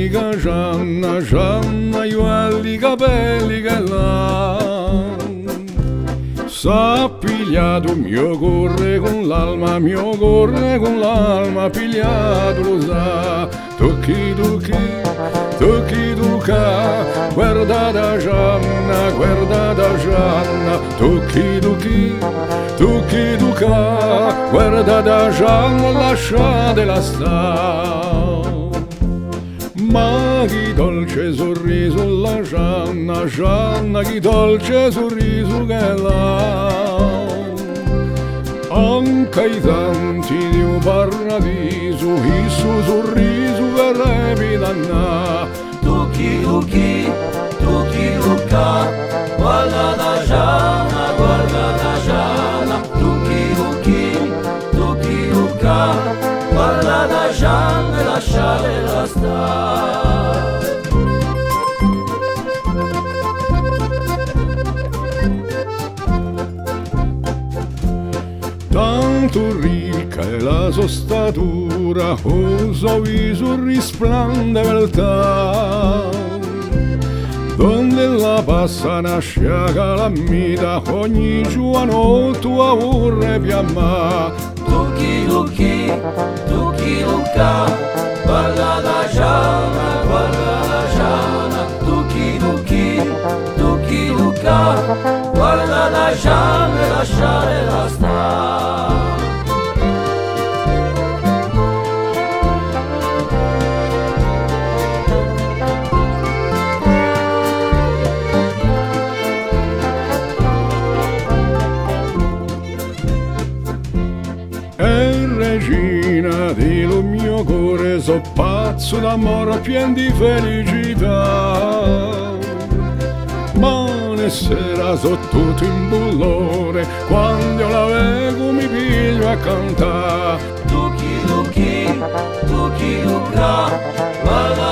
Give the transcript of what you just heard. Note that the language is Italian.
mica Gianna, Gianna, io hai i capelli che là. S'ha pigliato mio corre con l'alma, mio corre con l'alma, pigliato lo sa. Tocchi, tocchi, tocchi, tocca, guarda da Gianna, guarda da Gianna. Tocchi, tocchi, tocchi, tocca, guarda da Gianna, lasciatela sta. Ma che dolce sorriso la Gianna, Gianna, che dolce sorriso che l'ha. Anche i tanti di un paradiso, il suo sorriso verrebbe danna. Tocchi, tocchi, tocchi, tocca, guarda da Gianna, guarda da Gianna. Tocchi, tocchi, tocchi, tocca, guarda da Gianna e lasciatela stare. Tanto ricca è la sua statura, il suo viso risplende beltà. Donde la passa nasce a calamita, ogni giorno tua vorrei piammà. Tocchi, tocchi, tocchi, tocca, guarda da Gianna, guarda da Gianna. Tocchi, tocchi, tocchi, tocca, guarda da Gianna e lasciatela stare. Regina dello mio cuore, so pazzo d'amore pieno di felicità. Ma ne sera so tutto in bullore, quando io la vedo mi piglio a cantare. Tocchi, tocchi, tocchi, tocca, guarda